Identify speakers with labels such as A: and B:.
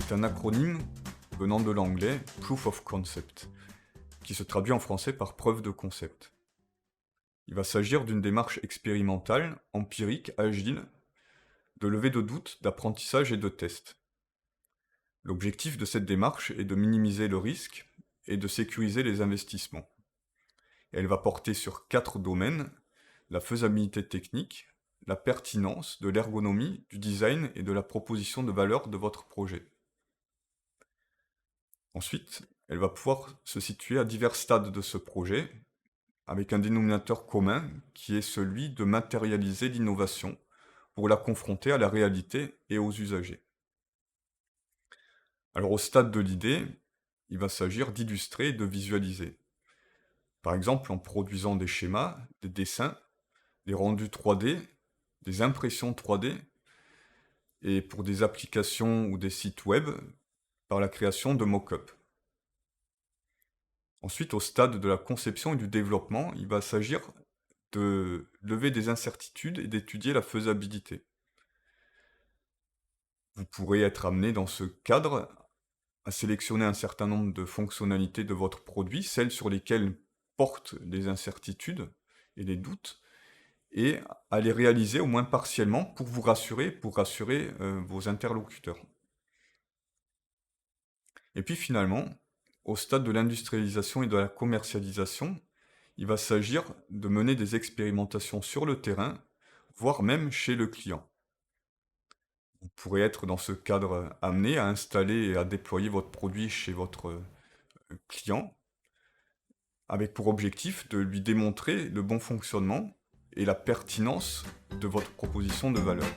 A: est un acronyme venant de l'anglais Proof of Concept, qui se traduit en français par preuve de concept. Il va s'agir d'une démarche expérimentale, empirique, agile, de levée de doutes, d'apprentissage et de test. L'objectif de cette démarche est de minimiser le risque et de sécuriser les investissements. Elle va porter sur 4 domaines: la faisabilité technique, la pertinence, de l'ergonomie, du design et de la proposition de valeur de votre projet. Ensuite, elle va pouvoir se situer à divers stades de ce projet, avec un dénominateur commun qui est celui de matérialiser l'innovation pour la confronter à la réalité et aux usagers. Alors au stade de l'idée, il va s'agir d'illustrer et de visualiser. Par exemple en produisant des schémas, des dessins, des rendus 3D, des impressions 3D, et pour des applications ou des sites web, par la création de mock-up. Ensuite, au stade de la conception et du développement, il va s'agir de lever des incertitudes et d'étudier la faisabilité. Vous pourrez être amené dans ce cadre à sélectionner un certain nombre de fonctionnalités de votre produit, celles sur lesquelles portent les incertitudes et les doutes, et à les réaliser au moins partiellement pour vous rassurer, pour rassurer vos interlocuteurs. Et puis finalement, au stade de l'industrialisation et de la commercialisation, il va s'agir de mener des expérimentations sur le terrain, voire même chez le client. Vous pourrez être dans ce cadre amené à installer et à déployer votre produit chez votre client, avec pour objectif de lui démontrer le bon fonctionnement et la pertinence de votre proposition de valeur.